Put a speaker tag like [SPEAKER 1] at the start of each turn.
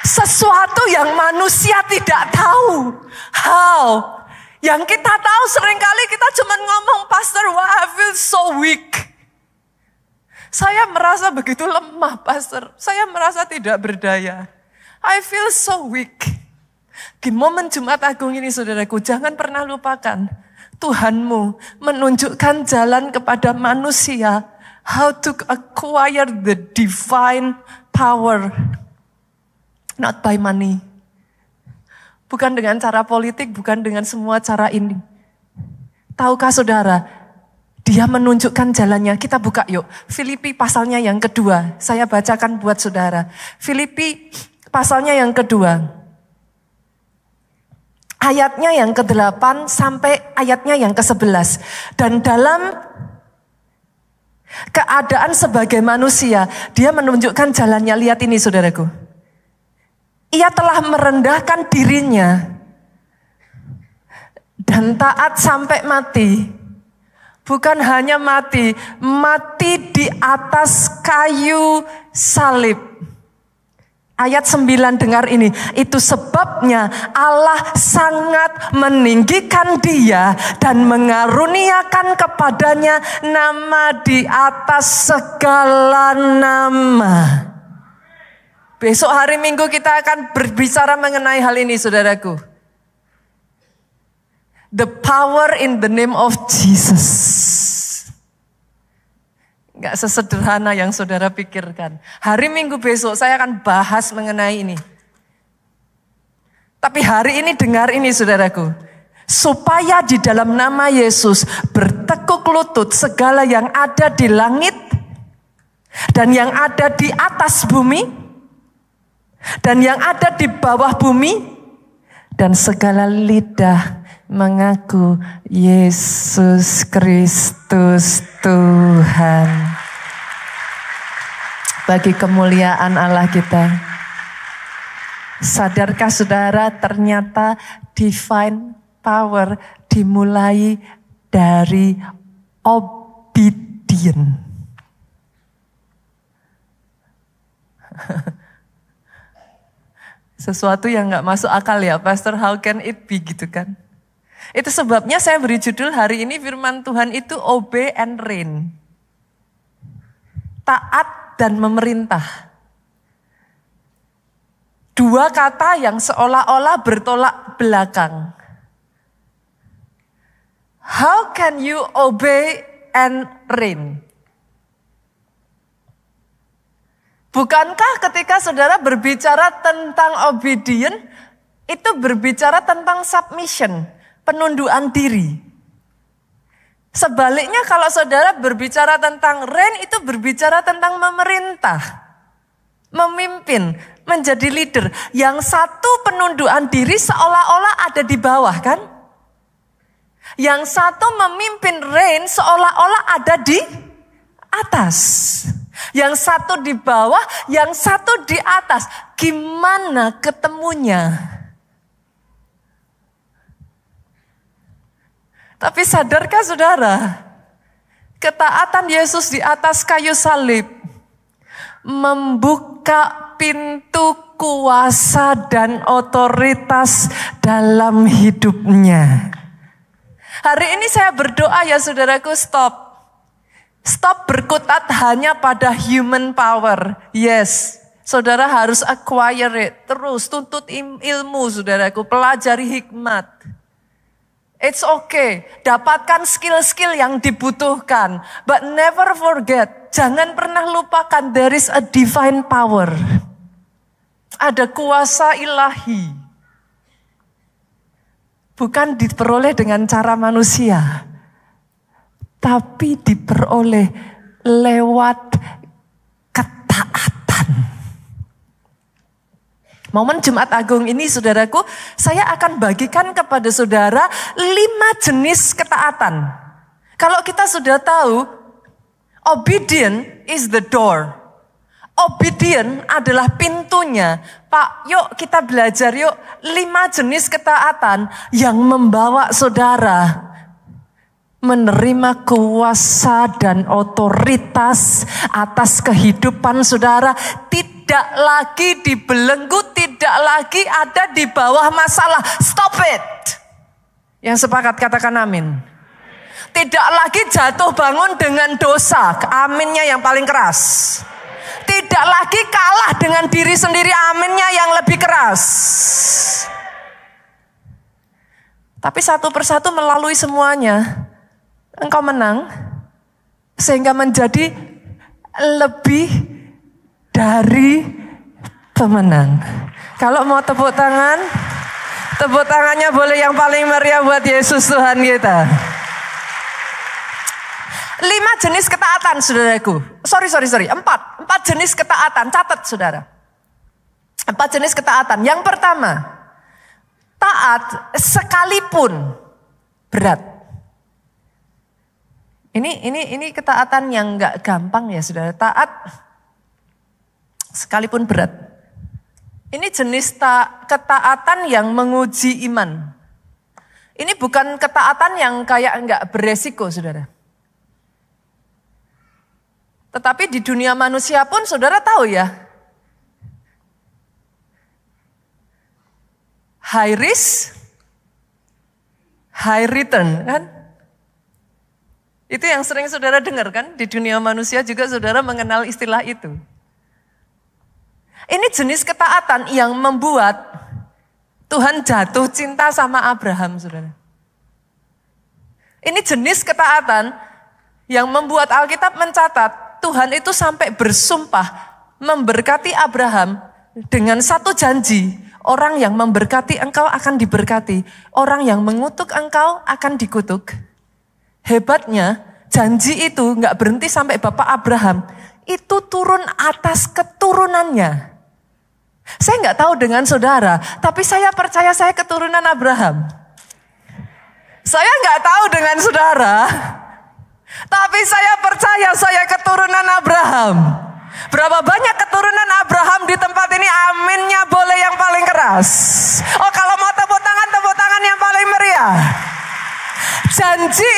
[SPEAKER 1] Sesuatu yang manusia tidak tahu. How? Yang kita tahu seringkali kita cuma ngomong, Pastor, why I feel so weak. Saya merasa begitu lemah, Pastor. Saya merasa tidak berdaya. I feel so weak. Di momen Jumat Agung ini, saudaraku, jangan pernah lupakan. Tuhanmu menunjukkan jalan kepada manusia. How to acquire the divine power. Not by money. Bukan dengan cara politik, bukan dengan semua cara ini. Tahukah saudara, dia menunjukkan jalannya. Kita buka yuk. Filipi pasalnya yang kedua. Saya bacakan buat saudara. Filipi pasalnya yang kedua. Ayatnya yang ke-8 sampai ayatnya yang ke-11. Dan dalam keadaan sebagai manusia, dia menunjukkan jalannya. Lihat ini saudaraku. Ia telah merendahkan dirinya dan taat sampai mati. Bukan hanya mati, mati di atas kayu salib. Ayat 9 dengar ini. Itu sebabnya Allah sangat meninggikan dia dan mengaruniakan kepadanya nama di atas segala nama. Besok hari Minggu kita akan berbicara mengenai hal ini, saudaraku. The power in the name of Jesus. Gak sesederhana yang saudara pikirkan. Hari Minggu besok saya akan bahas mengenai ini. Tapi hari ini dengar ini, saudaraku. Supaya di dalam nama Yesus bertekuk lutut segala yang ada di langit dan yang ada di atas bumi dan yang ada di bawah bumi, dan segala lidah mengaku Yesus Kristus Tuhan. Bagi kemuliaan Allah kita. Sadarkah saudara, ternyata divine power dimulai dari obedient. Sesuatu yang gak masuk akal ya, Pastor, how can it be gitu kan? Itu sebabnya saya beri judul hari ini firman Tuhan itu obey and reign. Taat dan memerintah. Dua kata yang seolah-olah bertolak belakang. How can you obey and reign? Bukankah ketika saudara berbicara tentang obedient, itu berbicara tentang submission, penundukan diri. Sebaliknya kalau saudara berbicara tentang reign, itu berbicara tentang memerintah, memimpin, menjadi leader. Yang satu penundukan diri seolah-olah ada di bawah kan? Yang satu memimpin reign seolah-olah ada di atas. Yang satu di bawah, yang satu di atas. Gimana ketemunya? Tapi sadarkah saudara? Ketaatan Yesus di atas kayu salib membuka pintu kuasa dan otoritas dalam hidupnya. Hari ini saya berdoa ya saudaraku, stop. Stop berkutat hanya pada human power. Yes, saudara harus acquire it. Terus tuntut ilmu saudaraku, pelajari hikmat. It's okay, dapatkan skill-skill yang dibutuhkan. But never forget, jangan pernah lupakan there is a divine power. Ada kuasa ilahi. Bukan diperoleh dengan cara manusia, tapi diperoleh lewat ketaatan. Momen Jumat Agung ini saudaraku, saya akan bagikan kepada saudara 5 jenis ketaatan. Kalau kita sudah tahu, obedient is the door. Obedient adalah pintunya. Pak, yuk kita belajar yuk 5 jenis ketaatan yang membawa saudara menerima kuasa dan otoritas atas kehidupan saudara. Tidak lagi dibelenggu, tidak tidak lagi ada di bawah masalah. Stop it. Yang sepakat katakan amin. Tidak lagi jatuh bangun dengan dosa. Aminnya yang paling keras. Tidak lagi kalah dengan diri sendiri. Aminnya yang lebih keras. Tapi satu persatu melalui semuanya, engkau menang. Sehingga menjadi lebih dari pemenang. Kalau mau tepuk tangan, tepuk tangannya boleh yang paling meriah buat Yesus Tuhan kita. 5 jenis ketaatan, saudaraku. Sorry. 4 jenis ketaatan. Catat, saudara. 4 jenis ketaatan. Yang pertama, taat sekalipun berat. Ini ketaatan yang nggak gampang ya, saudara. Taat sekalipun berat. Ini jenis ketaatan yang menguji iman. Ini bukan ketaatan yang kayak nggak beresiko, saudara. Tetapi di dunia manusia pun saudara tahu ya. High risk, high return kan. Itu yang sering saudara dengar kan. Di dunia manusia juga saudara mengenal istilah itu. Ini jenis ketaatan yang membuat Tuhan jatuh cinta sama Abraham, saudara. Ini jenis ketaatan yang membuat Alkitab mencatat Tuhan itu sampai bersumpah memberkati Abraham dengan satu janji. Orang yang memberkati engkau akan diberkati. Orang yang mengutuk engkau akan dikutuk. Hebatnya janji itu gak berhenti sampai Bapak Abraham. Itu turun atas keturunannya. Saya gak tahu dengan saudara, tapi saya percaya saya keturunan Abraham. Saya gak tahu dengan saudara, tapi saya percaya saya keturunan Abraham. Berapa banyak keturunan Abraham di tempat ini? Aminnya boleh yang paling keras. Oh, kalau mau tepuk tangan yang paling meriah. Janji